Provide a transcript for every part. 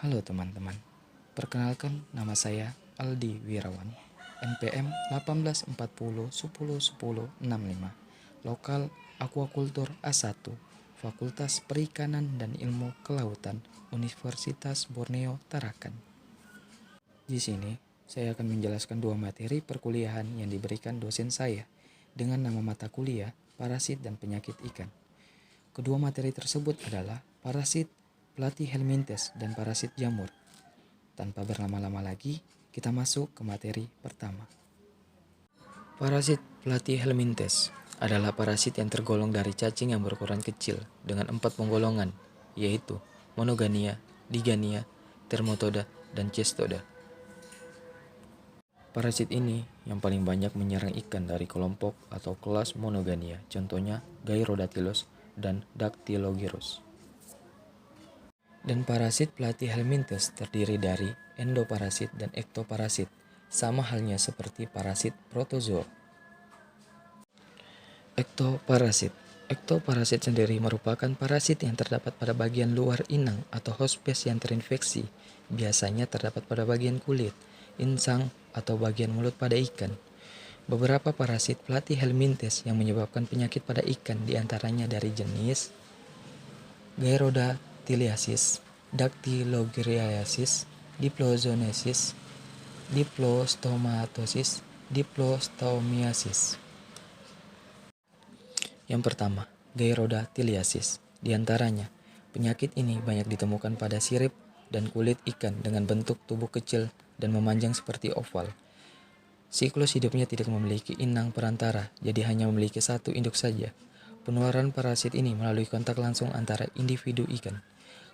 Halo teman-teman, perkenalkan nama saya Aldi Wirawan, NPM 1840101065, lokal Aquacultur A1, Fakultas Perikanan dan Ilmu Kelautan, Universitas Borneo Tarakan. Di sini, saya akan menjelaskan dua materi perkuliahan yang diberikan dosen saya dengan nama mata kuliah Parasit dan Penyakit Ikan. Kedua materi tersebut adalah parasit Platyhelminthes dan parasit jamur. Tanpa berlama-lama lagi, kita masuk ke materi pertama. Parasit Platyhelminthes adalah parasit yang tergolong dari cacing yang berukuran kecil dengan 4 penggolongan, yaitu Monogania, Digania, Thermotoda, dan Cestoda. Parasit ini yang paling banyak menyerang ikan dari kelompok atau kelas Monogania, contohnya Gyrodactylus dan Dactylogyrus. Dan parasit Platyhelminthes terdiri dari endoparasit dan ektoparasit, sama halnya seperti parasit protozoa. Ektoparasit. Ektoparasit sendiri merupakan parasit yang terdapat pada bagian luar inang atau hospes yang terinfeksi, biasanya terdapat pada bagian kulit, insang, atau bagian mulut pada ikan. Beberapa parasit Platyhelminthes yang menyebabkan penyakit pada ikan diantaranya dari jenis Gyrodactyliasis, Dactylogyriasis, Diplozoonosis, Diplostomatosis, Diplostomiasis. Yang pertama, Gyrodactyliasis. Di antaranya, penyakit ini banyak ditemukan pada sirip dan kulit ikan dengan bentuk tubuh kecil dan memanjang seperti oval. Siklus hidupnya tidak memiliki inang perantara, jadi hanya memiliki satu induk saja. Penularan parasit ini melalui kontak langsung antara individu ikan.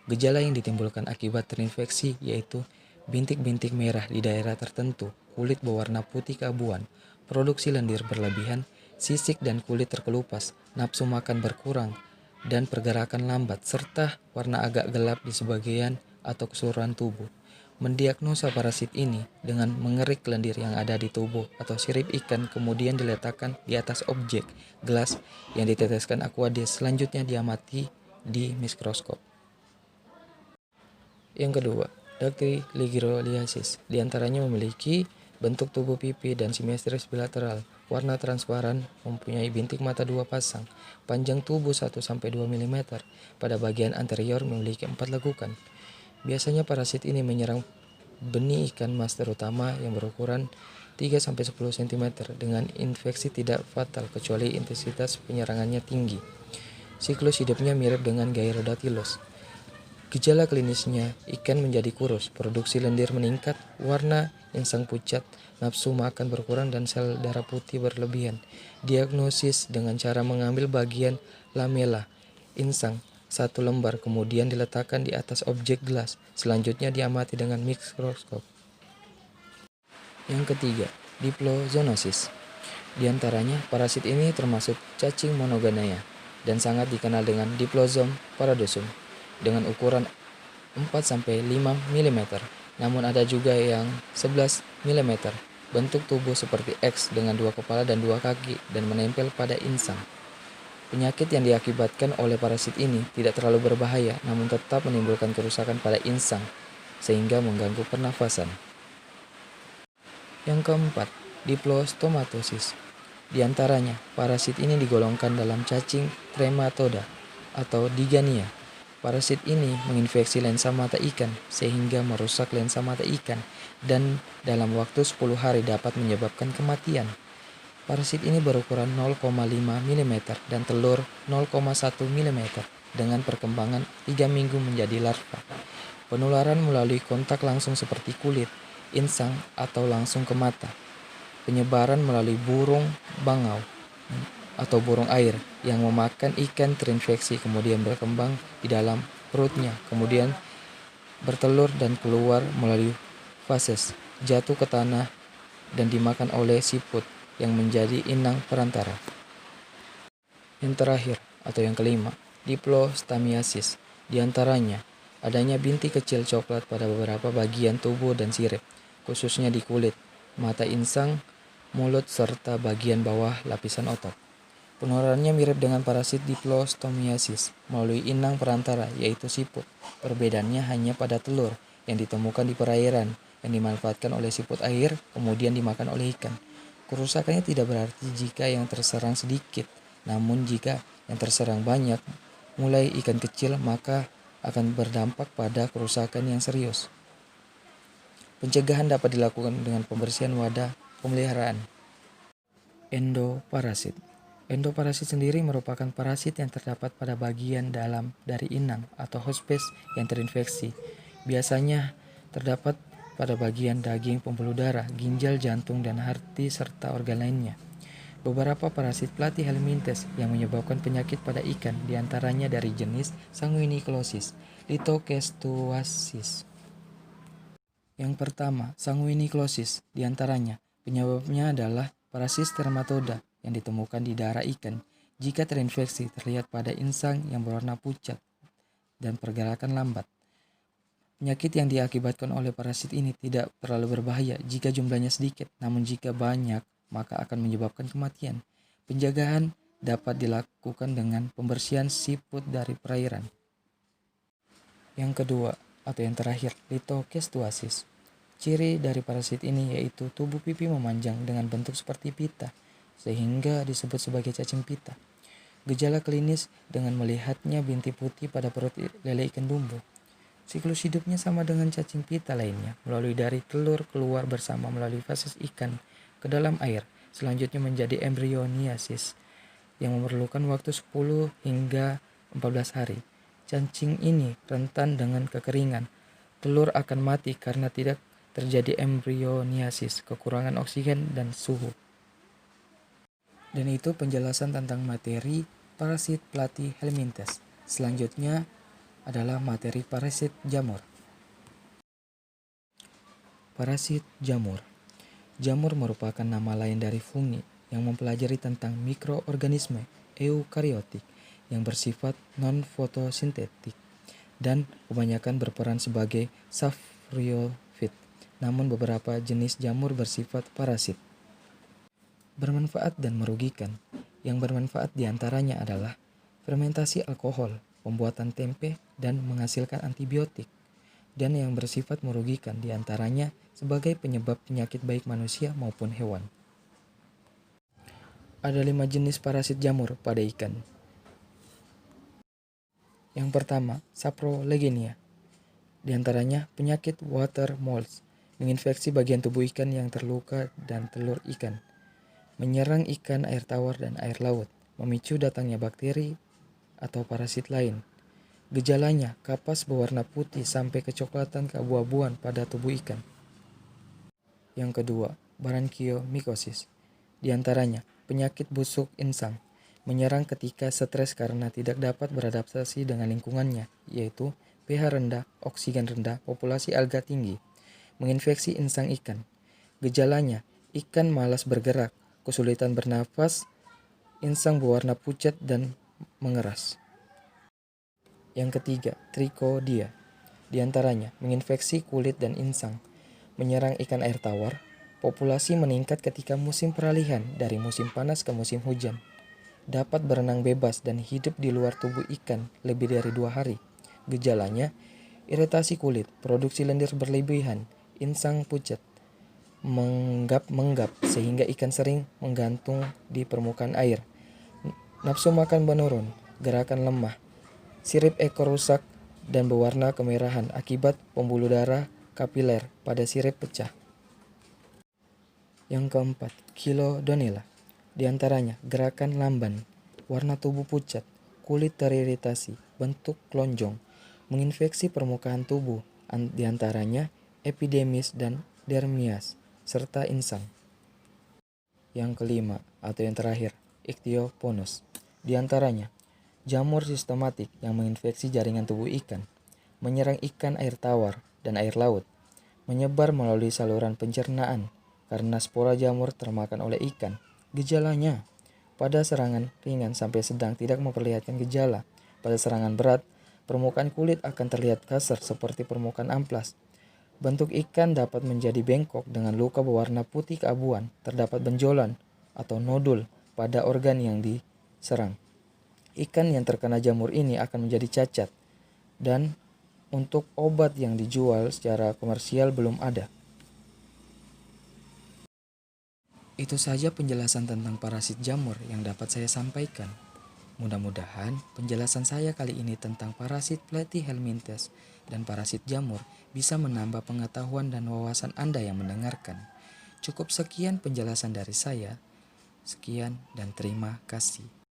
Gejala yang ditimbulkan akibat terinfeksi yaitu bintik-bintik merah di daerah tertentu, kulit berwarna putih keabuan, produksi lendir berlebihan, sisik dan kulit terkelupas, nafsu makan berkurang, dan pergerakan lambat, serta warna agak gelap di sebagian atau keseluruhan tubuh. Mendiagnosa parasit ini dengan mengerik lendir yang ada di tubuh atau sirip ikan, kemudian diletakkan di atas objek gelas yang diteteskan aqueous, selanjutnya diamati di mikroskop. Yang kedua, Dactylogyriasis. Di antaranya memiliki bentuk tubuh pipi dan simetris bilateral, warna transparan, mempunyai bintik mata 2 pasang, panjang tubuh 1-2 mm, pada bagian anterior memiliki 4 lekukan. Biasanya parasit ini menyerang benih ikan mas terutama yang berukuran 3-10 cm dengan infeksi tidak fatal kecuali intensitas penyerangannya tinggi. Siklus hidupnya mirip dengan Gyrodactylus. Gejala klinisnya, ikan menjadi kurus, produksi lendir meningkat, warna insang pucat, nafsu makan berkurang, dan sel darah putih berlebihan. Diagnosis dengan cara mengambil bagian lamela insang 1 lembar, kemudian diletakkan di atas objek gelas. Selanjutnya diamati dengan mikroskop. Yang ketiga, Diplozoonosis. Di antaranya, parasit ini termasuk cacing Monogania dan sangat dikenal dengan Diplozom paradosum dengan ukuran 4-5 mm, namun ada juga yang 11 mm, bentuk tubuh seperti X dengan 2 kepala dan 2 kaki dan menempel pada insang. Penyakit yang diakibatkan oleh parasit ini tidak terlalu berbahaya, namun tetap menimbulkan kerusakan pada insang, sehingga mengganggu pernafasan. Yang keempat, Diplostomatosis. Di antaranya, parasit ini digolongkan dalam cacing Trematoda atau Digania. Parasit ini menginfeksi lensa mata ikan, sehingga merusak lensa mata ikan, dan dalam waktu 10 hari dapat menyebabkan kematian. Parasit ini berukuran 0,5 mm dan telur 0,1 mm dengan perkembangan 3 minggu menjadi larva. Penularan melalui kontak langsung seperti kulit, insang, atau langsung ke mata. Penyebaran melalui burung bangau atau burung air yang memakan ikan terinfeksi kemudian berkembang di dalam perutnya, kemudian bertelur dan keluar melalui fases, jatuh ke tanah, dan dimakan oleh siput yang menjadi inang perantara. Yang terakhir atau yang kelima, Diplostamiasis. Di antaranya, adanya bintik kecil coklat pada beberapa bagian tubuh dan sirip, khususnya di kulit, mata insang, mulut, serta bagian bawah lapisan otak. Penularannya mirip dengan parasit Diplostomiasis melalui inang perantara, yaitu siput. Perbedaannya hanya pada telur yang ditemukan di perairan yang dimanfaatkan oleh siput air kemudian dimakan oleh ikan. Kerusakannya tidak berarti jika yang terserang sedikit, namun jika yang terserang banyak, mulai ikan kecil, maka akan berdampak pada kerusakan yang serius. Pencegahan dapat dilakukan dengan pembersihan wadah pemeliharaan. Endoparasit. Endoparasit sendiri merupakan parasit yang terdapat pada bagian dalam dari inang atau hospes yang terinfeksi. Biasanya terdapat pada bagian daging, pembuluh darah, ginjal, jantung, dan hati serta organ lainnya. Beberapa parasit platyhelminthes yang menyebabkan penyakit pada ikan diantaranya dari jenis Sanguiniclosis, Lithocestuosis. Yang pertama, Sanguiniclosis diantaranya penyebabnya adalah parasit spermatoda yang ditemukan di darah ikan. Jika terinfeksi, terlihat pada insang yang berwarna pucat dan pergerakan lambat. Penyakit yang diakibatkan oleh parasit ini tidak terlalu berbahaya jika jumlahnya sedikit, namun jika banyak, maka akan menyebabkan kematian. Penjagaan dapat dilakukan dengan pembersihan siput dari perairan. Yang kedua, atau yang terakhir, Lithocestuosis. Ciri dari parasit ini yaitu tubuh pipi memanjang dengan bentuk seperti pita, sehingga disebut sebagai cacing pita. Gejala klinis dengan melihatnya bintik putih pada perut lele ikan dumbo. Siklus hidupnya sama dengan cacing pita lainnya, melalui dari telur keluar bersama melalui fases ikan ke dalam air, selanjutnya menjadi embryoniasis yang memerlukan waktu 10 hingga 14 hari. Cacing ini rentan dengan kekeringan. Telur akan mati karena tidak terjadi embryoniasis, kekurangan oksigen dan suhu. Dan itu penjelasan tentang materi parasit platyhelminthes. Selanjutnya adalah materi parasit jamur. Parasit jamur. Jamur merupakan nama lain dari fungi yang mempelajari tentang mikroorganisme eukariotik yang bersifat non-fotosintetik dan kebanyakan berperan sebagai saprophyt. Namun beberapa jenis jamur bersifat parasit. Bermanfaat dan merugikan. Yang bermanfaat diantaranya adalah fermentasi alkohol, pembuatan tempe, dan menghasilkan antibiotik. Dan yang bersifat merugikan diantaranya sebagai penyebab penyakit baik manusia maupun hewan. Ada 5 jenis parasit jamur pada ikan. Yang pertama, Saprolegnia. Diantaranya penyakit water molds, menginfeksi bagian tubuh ikan yang terluka dan telur ikan. Menyerang ikan air tawar dan air laut, memicu datangnya bakteri atau parasit lain. Gejalanya, kapas berwarna putih sampai kecoklatan keabu-abuan pada tubuh ikan. Yang kedua, Branchiomycosis. Di antaranya, penyakit busuk insang, menyerang ketika stres karena tidak dapat beradaptasi dengan lingkungannya, yaitu pH rendah, oksigen rendah, populasi alga tinggi, menginfeksi insang ikan. Gejalanya, ikan malas bergerak, kesulitan bernafas, insang berwarna pucat dan mengeras. Yang ketiga, Trichodia. Di antaranya, menginfeksi kulit dan insang, menyerang ikan air tawar. Populasi meningkat ketika musim peralihan dari musim panas ke musim hujan. Dapat berenang bebas dan hidup di luar tubuh ikan lebih dari 2 hari. Gejalanya, iritasi kulit, produksi lendir berlebihan, insang pucat, menggap-menggap sehingga ikan sering menggantung di permukaan air. Nafsu makan menurun, gerakan lemah, sirip ekor rusak dan berwarna kemerahan akibat pembuluh darah kapiler pada sirip pecah. Yang keempat, Chilodonella. Di antaranya gerakan lamban, warna tubuh pucat, kulit teriritasi, bentuk lonjong, menginfeksi permukaan tubuh, di antaranya epidermis dan dermis, serta insang. Yang kelima atau yang terakhir, Ichthyoponus. Di antaranya jamur sistematik yang menginfeksi jaringan tubuh ikan, menyerang ikan air tawar dan air laut, menyebar melalui saluran pencernaan karena spora jamur termakan oleh ikan. Gejalanya, pada serangan ringan sampai sedang tidak memperlihatkan gejala. Pada serangan berat, permukaan kulit akan terlihat kasar seperti permukaan amplas. Bentuk ikan dapat menjadi bengkok dengan luka berwarna putih keabuan, terdapat benjolan atau nodul pada organ yang diserang. Ikan yang terkena jamur ini akan menjadi cacat dan untuk obat yang dijual secara komersial belum ada. Itu saja penjelasan tentang parasit jamur yang dapat saya sampaikan. Mudah-mudahan penjelasan saya kali ini tentang parasit Platyhelminthes dan parasit jamur bisa menambah pengetahuan dan wawasan Anda yang mendengarkan. Cukup sekian penjelasan dari saya. Sekian dan terima kasih.